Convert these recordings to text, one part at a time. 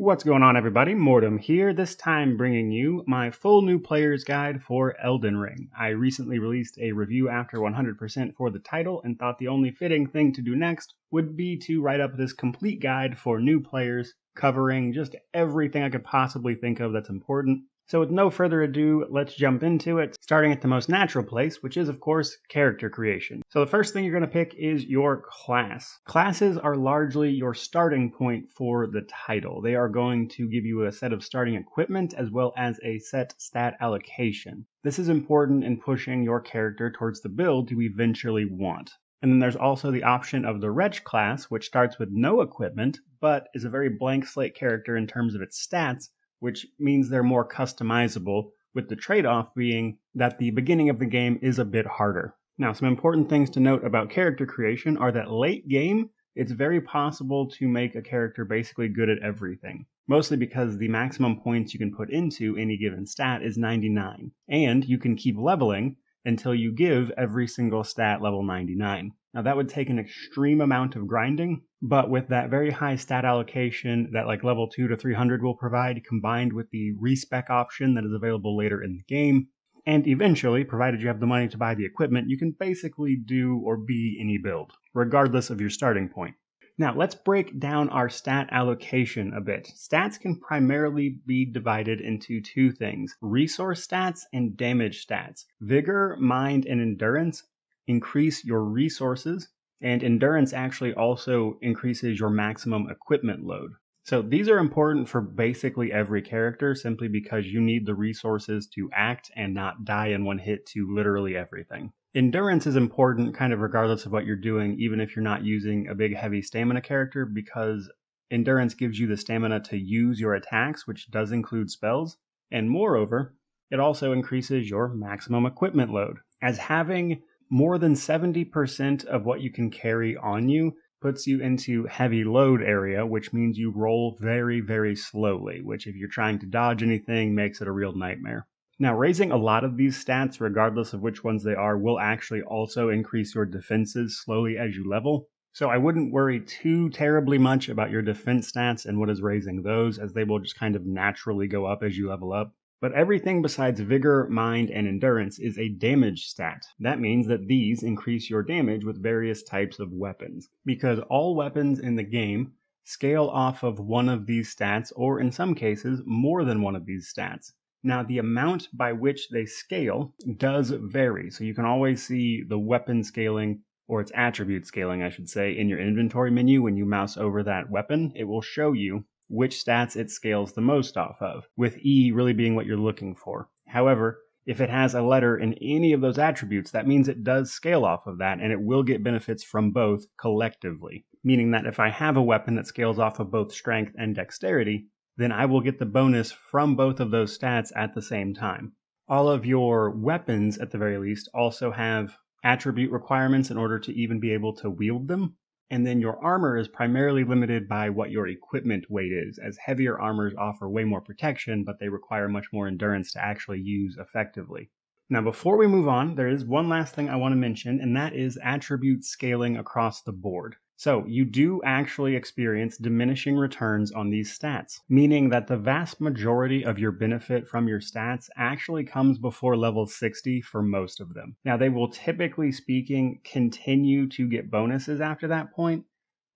What's going on, everybody? Mortem here, this time bringing you my full new player's guide for Elden Ring. I recently released a review after 100% for the title and thought the only fitting thing to do next would be to write up this complete guide for new players, covering just everything I could possibly think of that's important. So with no further ado, let's jump into it, starting at the most natural place, which is, of course, character creation. So the first thing you're going to pick is your class. Classes are largely your starting point for the title. They are going to give you a set of starting equipment as well as a set stat allocation. This is important in pushing your character towards the build you eventually want. And then there's also the option of the Wretch class, which starts with no equipment, but is a very blank slate character in terms of its stats, which means they're more customizable, with the trade-off being that the beginning of the game is a bit harder. Now, some important things to note about character creation are that late game, it's very possible to make a character basically good at everything, mostly because the maximum points you can put into any given stat is 99, and you can keep leveling until you give every single stat level 99. Now that would take an extreme amount of grinding, but with that very high stat allocation that like level 2 to 300 will provide, combined with the respec option that is available later in the game, and eventually, provided you have the money to buy the equipment, you can basically do or be any build, regardless of your starting point. Now, let's break down our stat allocation a bit. Stats can primarily be divided into two things: resource stats and damage stats. Vigor, mind, and endurance increase your resources, and endurance actually also increases your maximum equipment load. So these are important for basically every character simply because you need the resources to act and not die in one hit to literally everything. Endurance is important kind of regardless of what you're doing, even if you're not using a big heavy stamina character, because endurance gives you the stamina to use your attacks, which does include spells, and moreover, it also increases your maximum equipment load, as having more than 70% of what you can carry on you puts you into heavy load area, which means you roll very, very slowly, which if you're trying to dodge anything makes it a real nightmare. Now, raising a lot of these stats, regardless of which ones they are, will actually also increase your defenses slowly as you level. So I wouldn't worry too terribly much about your defense stats and what is raising those, as they will just kind of naturally go up as you level up. But everything besides vigor, mind, and endurance is a damage stat. That means that these increase your damage with various types of weapons, because all weapons in the game scale off of one of these stats, or in some cases, more than one of these stats. Now, the amount by which they scale does vary, so you can always see the weapon scaling, or its attribute scaling, I should say, in your inventory menu. When you mouse over that weapon, it will show you which stats it scales the most off of, with E really being what you're looking for. However, if it has a letter in any of those attributes, that means it does scale off of that, and it will get benefits from both collectively. Meaning that if I have a weapon that scales off of both strength and dexterity, then I will get the bonus from both of those stats at the same time. All of your weapons, at the very least, also have attribute requirements in order to even be able to wield them. And then your armor is primarily limited by what your equipment weight is, as heavier armors offer way more protection, but they require much more endurance to actually use effectively. Now, before we move on, there is one last thing I want to mention, and that is attribute scaling across the board. So you do actually experience diminishing returns on these stats, meaning that the vast majority of your benefit from your stats actually comes before level 60 for most of them. Now, they will typically speaking continue to get bonuses after that point,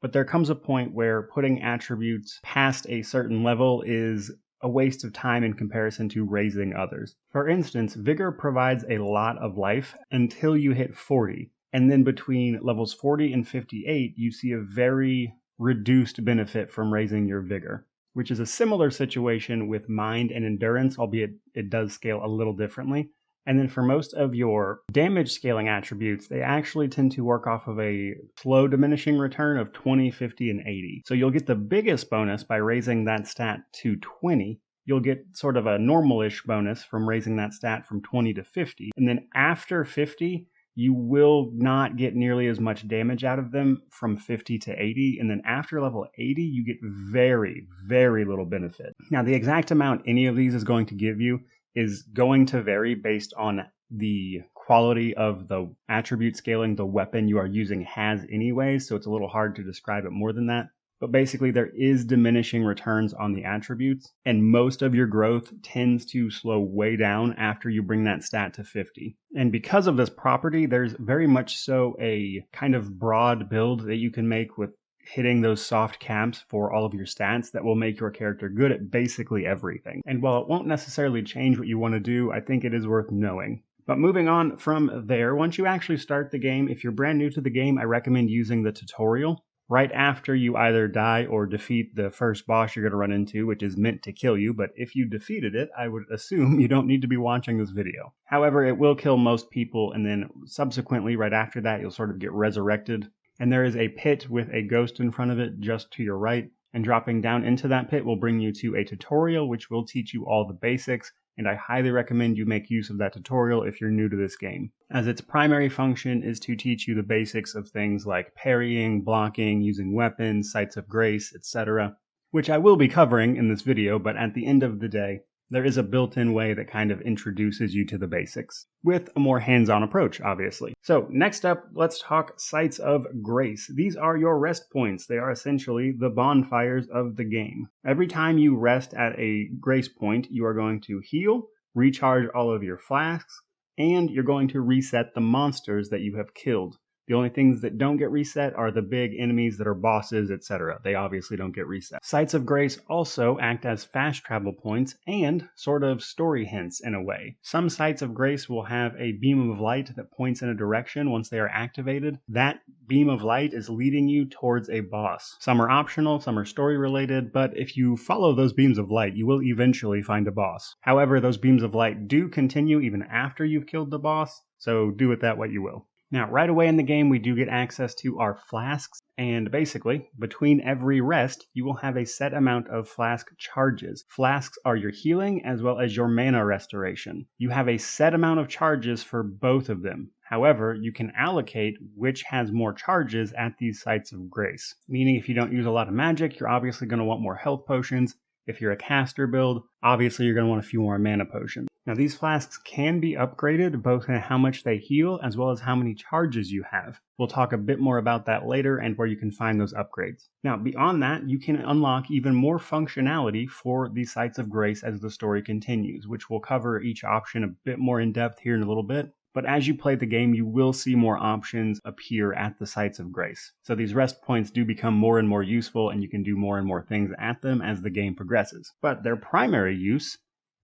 but there comes a point where putting attributes past a certain level is a waste of time in comparison to raising others. For instance, Vigor provides a lot of life until you hit 40. And then between levels 40 and 58, you see a very reduced benefit from raising your vigor, which is a similar situation with mind and endurance, albeit it does scale a little differently. And then for most of your damage scaling attributes, they actually tend to work off of a slow diminishing return of 20, 50, and 80. So you'll get the biggest bonus by raising that stat to 20. You'll get sort of a normal-ish bonus from raising that stat from 20 to 50. And then after 50, you will not get nearly as much damage out of them from 50 to 80. And then after level 80, you get very, very little benefit. Now, the exact amount any of these is going to give you is going to vary based on the quality of the attribute scaling the weapon you are using has anyways, so it's a little hard to describe it more than that. but basically there is diminishing returns on the attributes, and most of your growth tends to slow way down after you bring that stat to 50. And because of this property, there's very much so a kind of broad build that you can make with hitting those soft caps for all of your stats that will make your character good at basically everything. And while it won't necessarily change what you want to do, I think it is worth knowing. But moving on from there, once you actually start the game, if you're brand new to the game, I recommend using the tutorial right after you either die or defeat the first boss you're going to run into, which is meant to kill you. But if you defeated it, I would assume you don't need to be watching this video. However, it will kill most people, and then subsequently, right after that, you'll sort of get resurrected. And there is a pit with a ghost in front of it just to your right, and dropping down into that pit will bring you to a tutorial which will teach you all the basics, and I highly recommend you make use of that tutorial if you're new to this game, as its primary function is to teach you the basics of things like parrying, blocking, using weapons, sights of grace, etc., which I will be covering in this video, but at the end of the day, there is a built-in way that kind of introduces you to the basics, with a more hands-on approach, obviously. So next up, let's talk Sights of Grace. These are your rest points. They are essentially the bonfires of the game. Every time you rest at a grace point, you are going to heal, recharge all of your flasks, and you're going to reset the monsters that you have killed. The only things that don't get reset are the big enemies that are bosses, etc. They obviously don't get reset. Sights of Grace also act as fast travel points and sort of story hints in a way. Some Sights of Grace will have a beam of light that points in a direction once they are activated. That beam of light is leading you towards a boss. Some are optional, some are story related, but if you follow those beams of light, you will eventually find a boss. However, those beams of light do continue even after you've killed the boss, so do with that what you will. Now, right away in the game, we do get access to our flasks, and basically, between every rest, you will have a set amount of flask charges. Flasks are your healing as well as your mana restoration. You have a set amount of charges for both of them. However, you can allocate which has more charges at these Sights of Grace. Meaning if you don't use a lot of magic, you're obviously going to want more health potions. If you're a caster build, obviously you're going to want a few more mana potions. Now these flasks can be upgraded both in how much they heal as well as how many charges you have. We'll talk a bit more about that later and where you can find those upgrades. Now beyond that, you can unlock even more functionality for the Sights of Grace as the story continues, which we'll cover each option a bit more in depth here in a little bit. But as you play the game, you will see more options appear at the Sights of Grace. So these rest points do become more and more useful, and you can do more and more things at them as the game progresses. But their primary use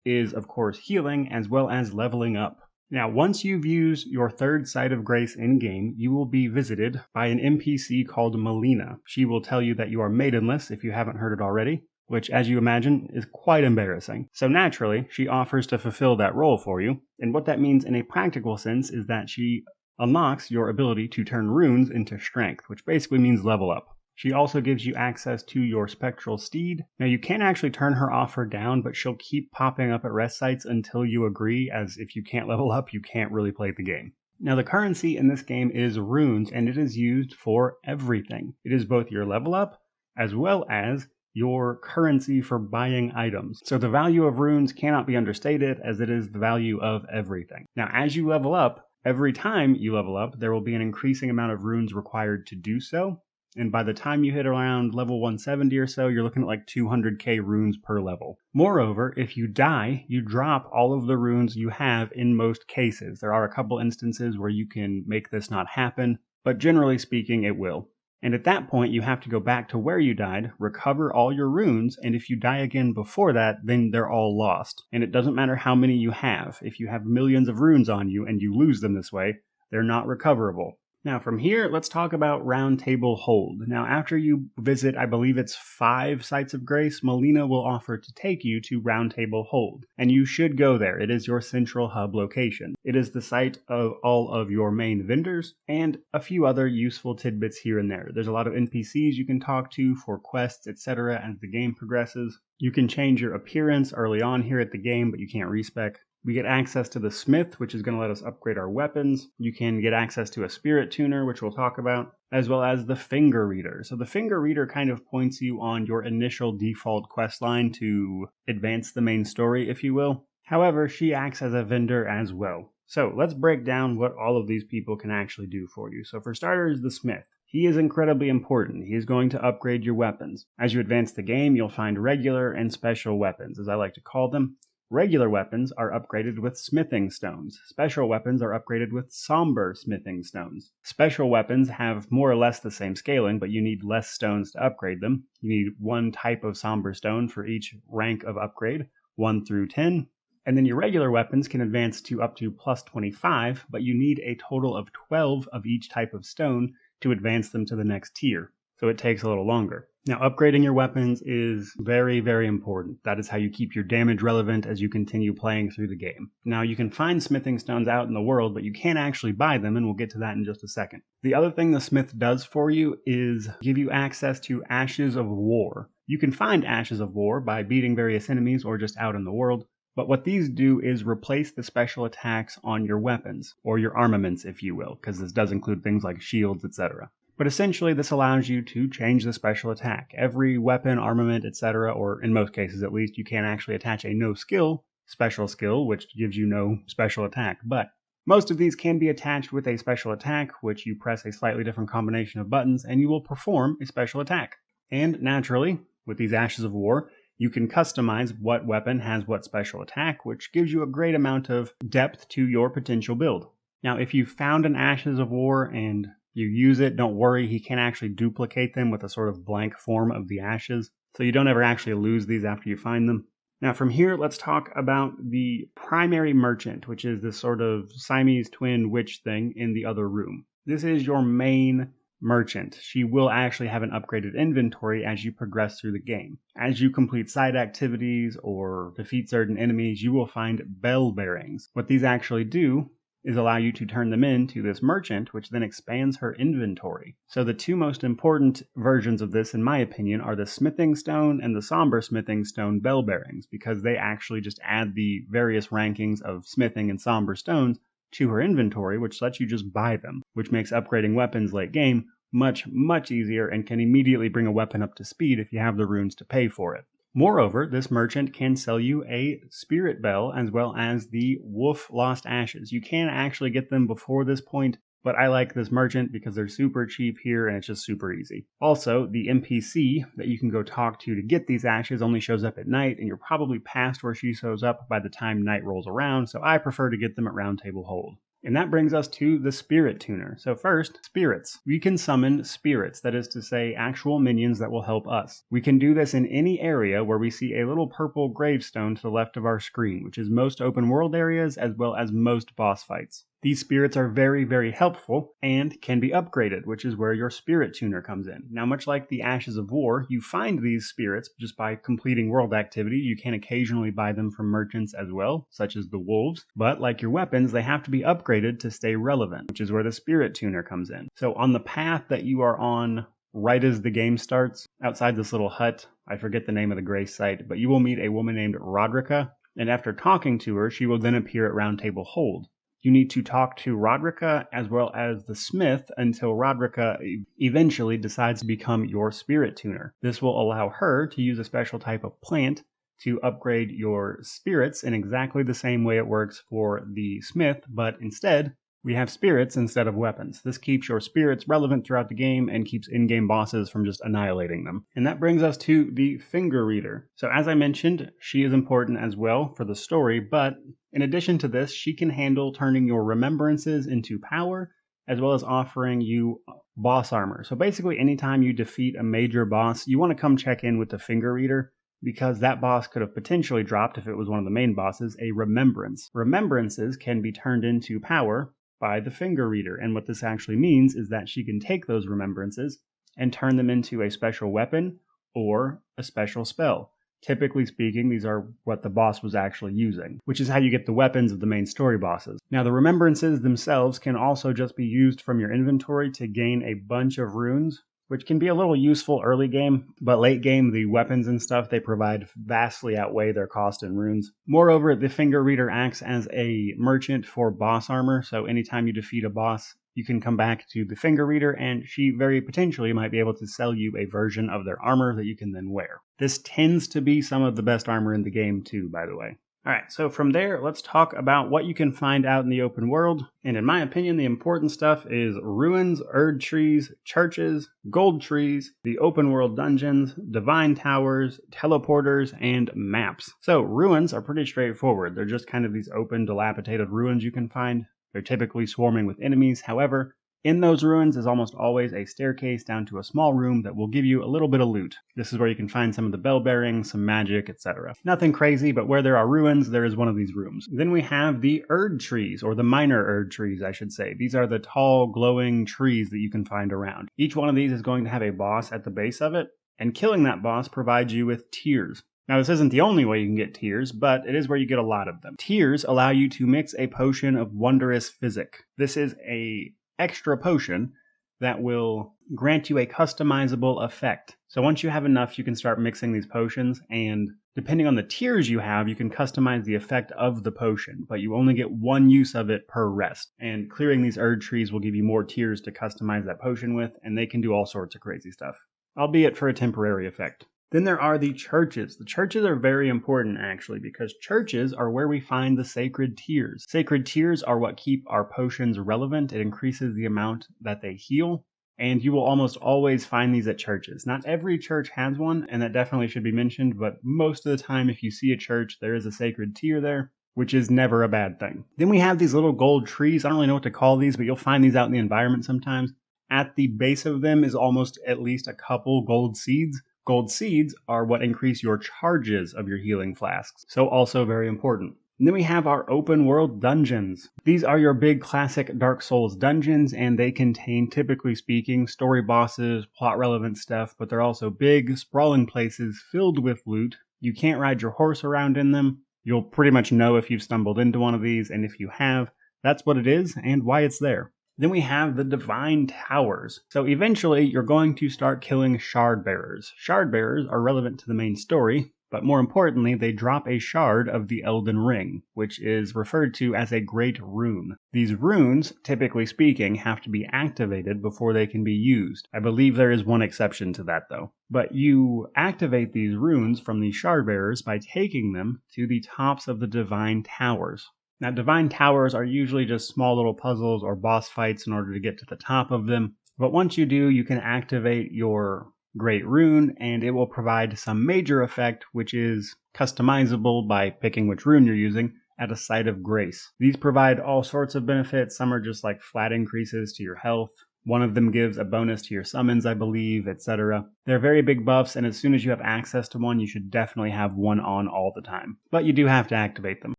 is, of course, healing as well as leveling up. Now, once you've used your third Sight of Grace in-game, you will be visited by an NPC called Melina. She will tell you that you are maidenless if you haven't heard it already, which, as you imagine, is quite embarrassing. So naturally, she offers to fulfill that role for you, and what that means in a practical sense is that she unlocks your ability to turn runes into strength, which basically means level up. She also gives you access to your spectral steed. Now you can actually turn her offer down, but she'll keep popping up at rest sites until you agree, as if you can't level up, you can't really play the game. Now the currency in this game is runes, and it is used for everything. It is both your level up, as well as your currency for buying items. So the value of runes cannot be understated, as it is the value of everything. Now as you level up, every time you level up, there will be an increasing amount of runes required to do so. And by the time you hit around level 170 or so, you're looking at like 200k runes per level. Moreover, if you die, you drop all of the runes you have in most cases. There are a couple instances where you can make this not happen, but generally speaking, it will. And at that point, you have to go back to where you died, recover all your runes, and if you die again before that, then they're all lost. And it doesn't matter how many you have. If you have millions of runes on you and you lose them this way, they're not recoverable. Now from here, let's talk about RoundTable Hold. Now after you visit, I believe it's 5 Sights of Grace, Melina will offer to take you to RoundTable Hold. And you should go there. It is your central hub location. It is the site of all of your main vendors and a few other useful tidbits here and there. There's a lot of NPCs you can talk to for quests, etc. as the game progresses. You can change your appearance early on here at the game, but you can't respec. We get access to the smith, which is going to let us upgrade our weapons. You can get access to a spirit tuner, which we'll talk about, as well as the finger reader. So the finger reader kind of points you on your initial default quest line to advance the main story, if you will. However, she acts as a vendor as well. So let's break down what all of these people can actually do for you. So for starters, the smith. He is incredibly important. He is going to upgrade your weapons. As you advance the game, you'll find regular and special weapons, as I like to call them. Regular weapons are upgraded with smithing stones. Special weapons are upgraded with somber smithing stones. Special weapons have more or less the same scaling, but you need less stones to upgrade them. You need one type of somber stone for each rank of upgrade, 1 through 10. And then your regular weapons can advance to up to plus 25, but you need a total of 12 of each type of stone to advance them to the next tier. So it takes a little longer. Now, upgrading your weapons is very, very important. That is how you keep your damage relevant as you continue playing through the game. Now, you can find smithing stones out in the world, but you can't actually buy them, and we'll get to that in just a second. The other thing the smith does for you is give you access to Ashes of War. You can find Ashes of War by beating various enemies or just out in the world, but what these do is replace the special attacks on your weapons, or your armaments, if you will, because this does include things like shields, etc. But essentially, this allows you to change the special attack. Every weapon, armament, etc., or in most cases at least, you can actually attach a no-skill special skill, which gives you no special attack. But most of these can be attached with a special attack, which you press a slightly different combination of buttons, and you will perform a special attack. And naturally, with these Ashes of War, you can customize what weapon has what special attack, which gives you a great amount of depth to your potential build. Now, if you found an Ashes of War and you use it, don't worry, he can actually duplicate them with a sort of blank form of the ashes, so you don't ever actually lose these after you find them. Now from here, let's talk about the primary merchant, which is this sort of Siamese twin witch thing in the other room. This is your main merchant. She will actually have an upgraded inventory as you progress through the game. As you complete side activities or defeat certain enemies, you will find bell bearings. What these actually do is allow you to turn them into this merchant, which then expands her inventory. So the two most important versions of this, in my opinion, are the smithing stone and the somber smithing stone bell bearings, because they actually just add the various rankings of smithing and somber stones to her inventory, which lets you just buy them, which makes upgrading weapons late game much, much easier and can immediately bring a weapon up to speed if you have the runes to pay for it. Moreover, this merchant can sell you a spirit bell as well as the wolf lost ashes. You can actually get them before this point, but I like this merchant because they're super cheap here and it's just super easy. Also, the NPC that you can go talk to get these ashes only shows up at night, and you're probably past where she shows up by the time night rolls around, so I prefer to get them at RoundTable Hold. And that brings us to the Spirit Tuner. So first, spirits. We can summon spirits, that is to say, actual minions that will help us. We can do this in any area where we see a little purple gravestone to the left of our screen, which is most open world areas as well as most boss fights. These spirits are very, very helpful and can be upgraded, which is where your Spirit Tuner comes in. Now, much like the Ashes of War, you find these spirits just by completing world activities. You can occasionally buy them from merchants as well, such as the wolves, but like your weapons, they have to be upgraded to stay relevant, which is where the Spirit Tuner comes in. So on the path that you are on right as the game starts, outside this little hut, I forget the name of the grace site, but you will meet a woman named Roderica, and after talking to her, she will then appear at RoundTable Hold. You need to talk to Roderica as well as the smith until Roderica eventually decides to become your Spirit Tuner. This will allow her to use a special type of plant to upgrade your spirits in exactly the same way it works for the smith, but instead, we have spirits instead of weapons. This keeps your spirits relevant throughout the game and keeps in-game bosses from just annihilating them. And that brings us to the Finger Reader. So as I mentioned, she is important as well for the story, but in addition to this, she can handle turning your remembrances into power, as well as offering you boss armor. So basically, anytime you defeat a major boss, you want to come check in with the Finger Reader, because that boss could have potentially dropped, if it was one of the main bosses, a remembrance. Remembrances can be turned into power by the Finger Reader, and what this actually means is that she can take those remembrances and turn them into a special weapon or a special spell. Typically speaking, these are what the boss was actually using, which is how you get the weapons of the main story bosses. Now, the remembrances themselves can also just be used from your inventory to gain a bunch of runes, which can be a little useful early game, but late game, the weapons and stuff they provide vastly outweigh their cost in runes. Moreover, the Finger Reader acts as a merchant for boss armor, so anytime you defeat a boss, you can come back to the Finger Reader, and she very potentially might be able to sell you a version of their armor that you can then wear. This tends to be some of the best armor in the game too, by the way. Alright, so from there, let's talk about what you can find out in the open world. And in my opinion, the important stuff is ruins, Erdtrees, churches, gold trees, the open world dungeons, divine towers, teleporters, and maps. So ruins are pretty straightforward. They're just kind of these open, dilapidated ruins you can find. They're typically swarming with enemies. However, in those ruins is almost always a staircase down to a small room that will give you a little bit of loot. This is where you can find some of the bell bearings, some magic, etc. Nothing crazy, but where there are ruins, there is one of these rooms. Then we have the Erdtrees, or the minor Erdtrees, I should say. These are the tall, glowing trees that you can find around. Each one of these is going to have a boss at the base of it, and killing that boss provides you with tears. Now, this isn't the only way you can get tears, but it is where you get a lot of them. Tears allow you to mix a potion of Wondrous Physick. This is a extra potion that will grant you a customizable effect. So once you have enough, you can start mixing these potions, and depending on the tiers you have, you can customize the effect of the potion, but you only get one use of it per rest. And clearing these Erdtrees will give you more tiers to customize that potion with, and they can do all sorts of crazy stuff, albeit for a temporary effect. Then there are the churches. The churches are very important, actually, because churches are where we find the sacred tears. Sacred tears are what keep our potions relevant. It increases the amount that they heal, and you will almost always find these at churches. Not every church has one, and that definitely should be mentioned, but most of the time if you see a church, there is a sacred tear there, which is never a bad thing. Then we have these little gold trees. I don't really know what to call these, but you'll find these out in the environment sometimes. At the base of them is almost at least a couple gold seeds. Gold seeds are what increase your charges of your healing flasks, so also very important. And then we have our open world dungeons. These are your big classic Dark Souls dungeons, and they contain, typically speaking, story bosses, plot relevant stuff, but they're also big, sprawling places filled with loot. You can't ride your horse around in them. You'll pretty much know if you've stumbled into one of these, and if you have, that's what it is and why it's there. Then we have the Divine Towers. So eventually, you're going to start killing Shard Bearers. Shard Bearers are relevant to the main story, but more importantly, they drop a shard of the Elden Ring, which is referred to as a Great Rune. These runes, typically speaking, have to be activated before they can be used. I believe there is one exception to that, though. But you activate these runes from the Shard Bearers by taking them to the tops of the Divine Towers. Now, Divine Towers are usually just small little puzzles or boss fights in order to get to the top of them. But once you do, you can activate your Great Rune, and it will provide some major effect, which is customizable by picking which rune you're using at a site of grace. These provide all sorts of benefits. Some are just like flat increases to your health. One of them gives a bonus to your summons, I believe, etc. They're very big buffs, and as soon as you have access to one, you should definitely have one on all the time. But you do have to activate them.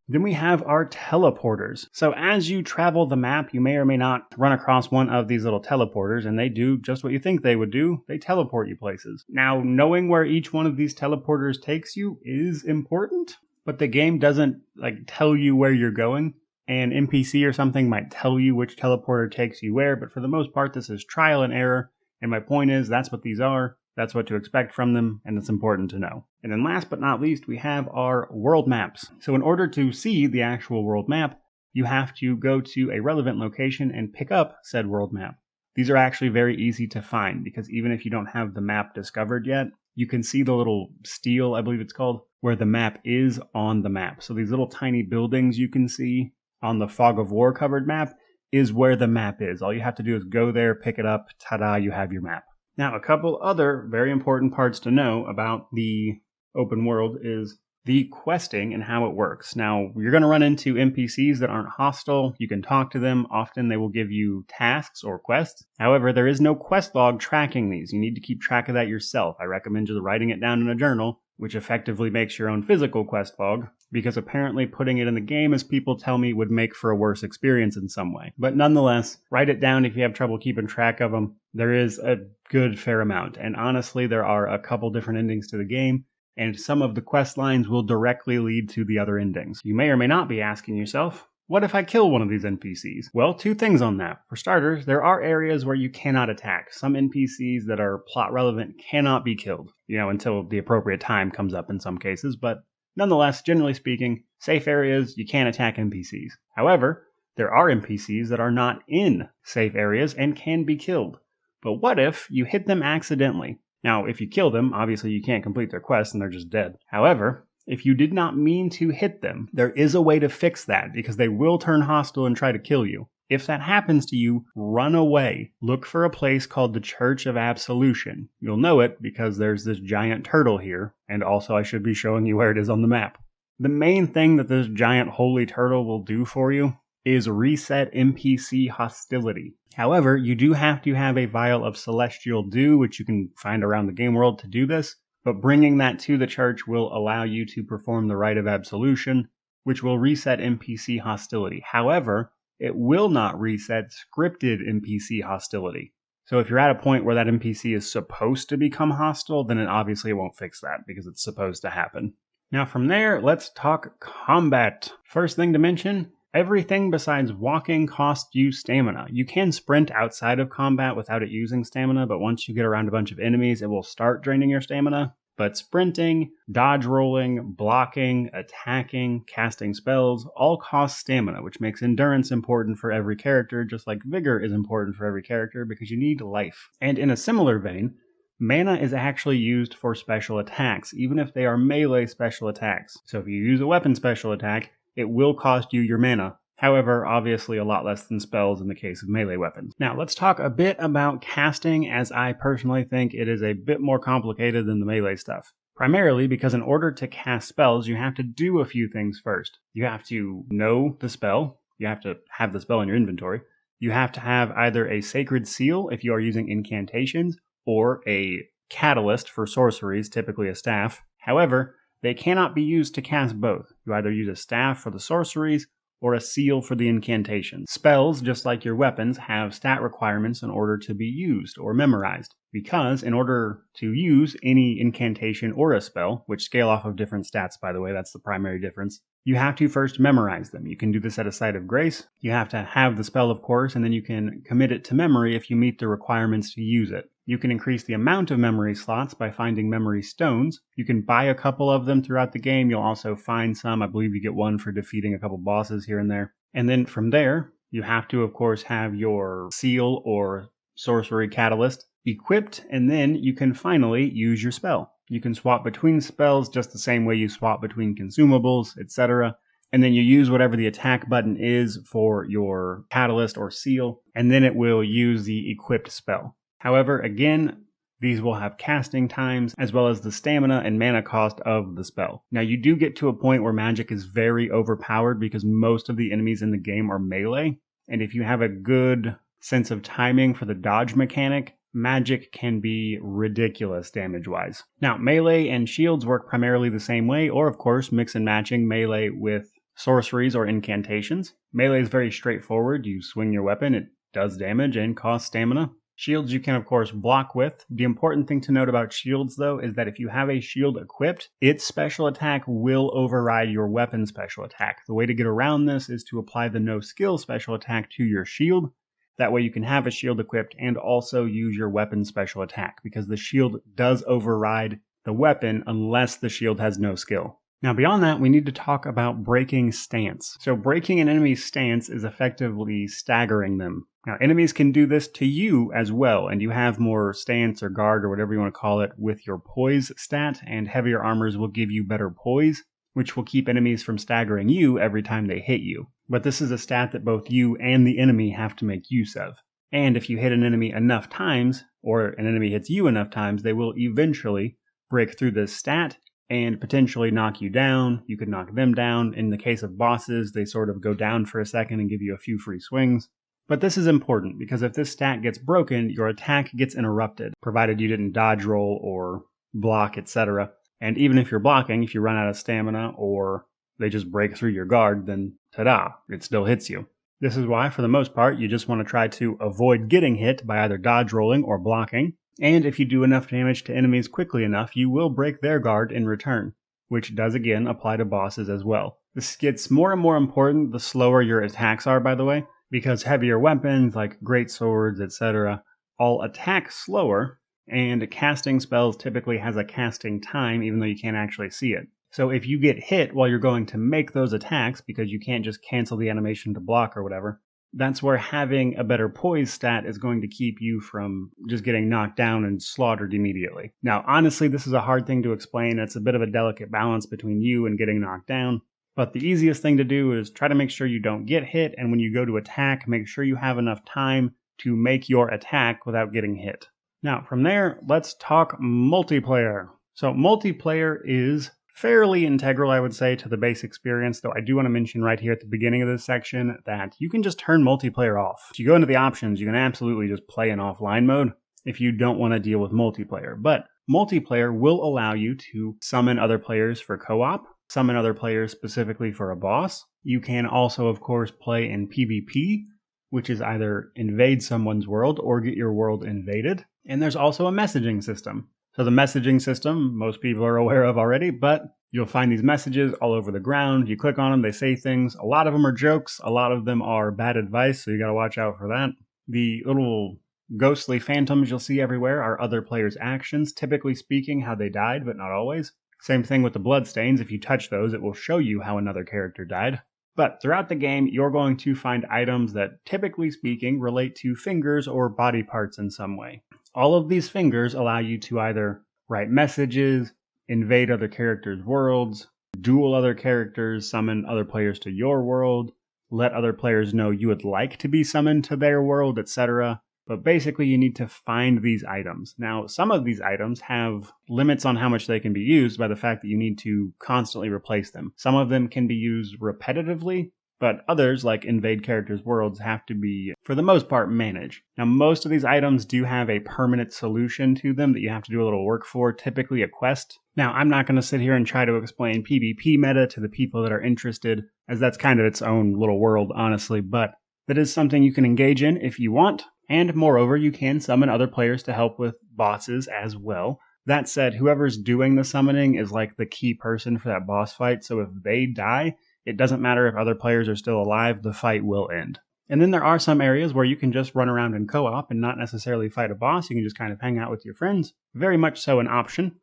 Then we have our teleporters. So as you travel the map, you may or may not run across one of these little teleporters, and they do just what you think they would do. They teleport you places. Now, knowing where each one of these teleporters takes you is important, but the game doesn't tell you where you're going. An NPC or something might tell you which teleporter takes you where, but for the most part, this is trial and error. And my point is, that's what these are, that's what to expect from them, and it's important to know. And then last but not least, we have our world maps. So in order to see the actual world map, you have to go to a relevant location and pick up said world map. These are actually very easy to find, because even if you don't have the map discovered yet, you can see the little stele, I believe it's called, where the map is on the map. So these little tiny buildings you can see on the Fog of War covered map is where the map is. All you have to do is go there, pick it up, ta-da, you have your map. Now, a couple other very important parts to know about the open world is the questing and how it works. Now, you're going to run into NPCs that aren't hostile. You can talk to them. Often they will give you tasks or quests. However, there is no quest log tracking these. You need to keep track of that yourself. I recommend just writing it down in a journal, which effectively makes your own physical quest log, because apparently putting it in the game, as people tell me, would make for a worse experience in some way. But nonetheless, write it down if you have trouble keeping track of them. There is a good fair amount, and honestly, there are a couple different endings to the game, and some of the quest lines will directly lead to the other endings. You may or may not be asking yourself, what if I kill one of these NPCs? Well, two things on that. For starters, there are areas where you cannot attack. Some NPCs that are plot relevant cannot be killed, until the appropriate time comes up in some cases, but nonetheless, generally speaking, safe areas, you can't attack NPCs. However, there are NPCs that are not in safe areas and can be killed. But what if you hit them accidentally? Now, if you kill them, obviously you can't complete their quest and they're just dead. However, if you did not mean to hit them, there is a way to fix that because they will turn hostile and try to kill you. If that happens to you, run away. Look for a place called the Church of Absolution. You'll know it because there's this giant turtle here, and also I should be showing you where it is on the map. The main thing that this giant holy turtle will do for you is reset NPC hostility. However, you do have to have a vial of celestial dew, which you can find around the game world to do this, but bringing that to the church will allow you to perform the rite of absolution, which will reset NPC hostility. However, it will not reset scripted NPC hostility. So if you're at a point where that NPC is supposed to become hostile, then it obviously won't fix that because it's supposed to happen. Now from there, let's talk combat. First thing to mention, everything besides walking costs you stamina. You can sprint outside of combat without it using stamina, but once you get around a bunch of enemies, it will start draining your stamina. But sprinting, dodge rolling, blocking, attacking, casting spells all cost stamina, which makes endurance important for every character, just like vigor is important for every character because you need life. And in a similar vein, mana is actually used for special attacks, even if they are melee special attacks. So if you use a weapon special attack, it will cost you your mana. However, obviously a lot less than spells in the case of melee weapons. Now, let's talk a bit about casting, as I personally think it is a bit more complicated than the melee stuff. Primarily because in order to cast spells, you have to do a few things first. You have to know the spell. You have to have the spell in your inventory. You have to have either a sacred seal if you are using incantations, or a catalyst for sorceries, typically a staff. However, they cannot be used to cast both. You either use a staff for the sorceries, or a seal for the incantation. Spells, just like your weapons, have stat requirements in order to be used or memorized. Because in order to use any incantation or a spell, which scale off of different stats by the way, that's the primary difference, you have to first memorize them. You can do this at a site of grace. You have to have the spell, of course, and then you can commit it to memory if you meet the requirements to use it. You can increase the amount of memory slots by finding memory stones. You can buy a couple of them throughout the game. You'll also find some. I believe you get one for defeating a couple bosses here and there. And then from there, you have to, of course, have your seal or sorcery catalyst equipped, and then you can finally use your spell. You can swap between spells just the same way you swap between consumables, etc. And then you use whatever the attack button is for your catalyst or seal, and then it will use the equipped spell. However, again, these will have casting times as well as the stamina and mana cost of the spell. Now, you do get to a point where magic is very overpowered because most of the enemies in the game are melee, and if you have a good sense of timing for the dodge mechanic, magic can be ridiculous damage-wise. Now, melee and shields work primarily the same way, or of course, mix and matching melee with sorceries or incantations. Melee is very straightforward. You swing your weapon, it does damage and costs stamina. Shields you can, of course, block with. The important thing to note about shields, though, is that if you have a shield equipped, its special attack will override your weapon special attack. The way to get around this is to apply the no-skill special attack to your shield. That way you can have a shield equipped and also use your weapon special attack, because the shield does override the weapon unless the shield has no skill. Now, beyond that, we need to talk about breaking stance. So breaking an enemy's stance is effectively staggering them. Now, enemies can do this to you as well, and you have more stance or guard or whatever you want to call it with your poise stat, and heavier armors will give you better poise, which will keep enemies from staggering you every time they hit you. But this is a stat that both you and the enemy have to make use of. And if you hit an enemy enough times, or an enemy hits you enough times, they will eventually break through this stat and potentially knock you down. You could knock them down. In the case of bosses, they sort of go down for a second and give you a few free swings. But this is important because if this stat gets broken, your attack gets interrupted, provided you didn't dodge roll or block, etc. And even if you're blocking, if you run out of stamina or they just break through your guard, then ta-da, it still hits you. This is why, for the most part, you just want to try to avoid getting hit by either dodge rolling or blocking. And if you do enough damage to enemies quickly enough, you will break their guard in return, which does again apply to bosses as well. This gets more and more important the slower your attacks are, by the way, because heavier weapons like great swords, etc., all attack slower, and casting spells typically has a casting time even though you can't actually see it. So if you get hit while you're going to make those attacks, because you can't just cancel the animation to block or whatever, that's where having a better poise stat is going to keep you from just getting knocked down and slaughtered immediately. Now, honestly, this is a hard thing to explain. It's a bit of a delicate balance between you and getting knocked down. But the easiest thing to do is try to make sure you don't get hit, and when you go to attack, make sure you have enough time to make your attack without getting hit. Now, from there, let's talk multiplayer. So multiplayer is fairly integral, I would say, to the base experience, though I do want to mention right here at the beginning of this section that you can just turn multiplayer off. If you go into the options, you can absolutely just play in offline mode if you don't want to deal with multiplayer. But multiplayer will allow you to summon other players for co-op, summon other players specifically for a boss. You can also, of course, play in PvP, which is either invade someone's world or get your world invaded. And there's also a messaging system. So the messaging system, most people are aware of already, but you'll find these messages all over the ground. You click on them, they say things. A lot of them are jokes. A lot of them are bad advice, so you got to watch out for that. The little ghostly phantoms you'll see everywhere are other players' actions, typically speaking how they died, but not always. Same thing with the bloodstains. If you touch those, it will show you how another character died. But throughout the game, you're going to find items that, typically speaking, relate to fingers or body parts in some way. All of these fingers allow you to either write messages, invade other characters' worlds, duel other characters, summon other players to your world, let other players know you would like to be summoned to their world, etc. But basically, you need to find these items. Now, some of these items have limits on how much they can be used by the fact that you need to constantly replace them. Some of them can be used repetitively, but others, like invade characters' worlds, have to be, for the most part, managed. Now, most of these items do have a permanent solution to them that you have to do a little work for, typically a quest. Now, I'm not going to sit here and try to explain PvP meta to the people that are interested, as that's kind of its own little world, honestly, but that is something you can engage in if you want. And moreover, you can summon other players to help with bosses as well. That said, whoever's doing the summoning is like the key person for that boss fight, so if they die, it doesn't matter if other players are still alive, the fight will end. And then there are some areas where you can just run around in co-op and not necessarily fight a boss, you can just kind of hang out with your friends. Very much so an option.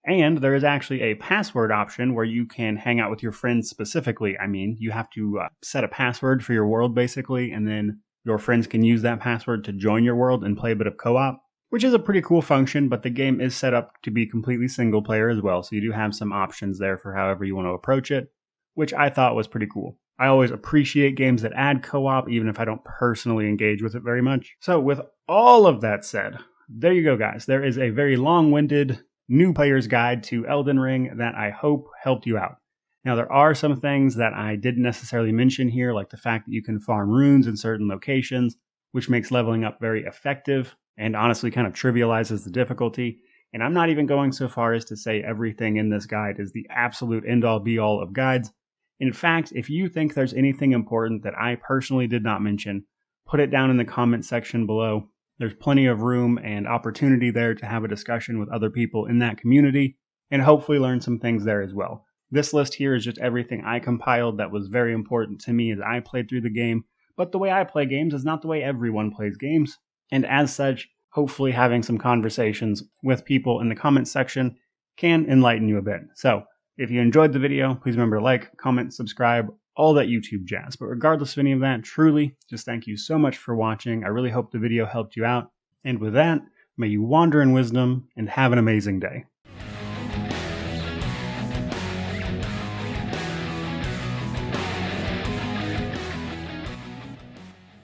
And there is actually a password option where you can hang out with your friends specifically. I mean, you have to set a password for your world basically, and then your friends can use that password to join your world and play a bit of co-op, which is a pretty cool function, but the game is set up to be completely single player as well, so you do have some options there for however you want to approach it, which I thought was pretty cool. I always appreciate games that add co-op, even if I don't personally engage with it very much. So with all of that said, there you go, guys. There is a very long-winded new player's guide to Elden Ring that I hope helped you out. Now, there are some things that I didn't necessarily mention here, like the fact that you can farm runes in certain locations, which makes leveling up very effective and honestly kind of trivializes the difficulty. And I'm not even going so far as to say everything in this guide is the absolute end-all be-all of guides. In fact, if you think there's anything important that I personally did not mention, put it down in the comment section below. There's plenty of room and opportunity there to have a discussion with other people in that community and hopefully learn some things there as well. This list here is just everything I compiled that was very important to me as I played through the game, but the way I play games is not the way everyone plays games, and as such, hopefully having some conversations with people in the comments section can enlighten you a bit. So, if you enjoyed the video, please remember to like, comment, subscribe, all that YouTube jazz. But regardless of any of that, truly, just thank you so much for watching. I really hope the video helped you out, and with that, may you wander in wisdom and have an amazing day.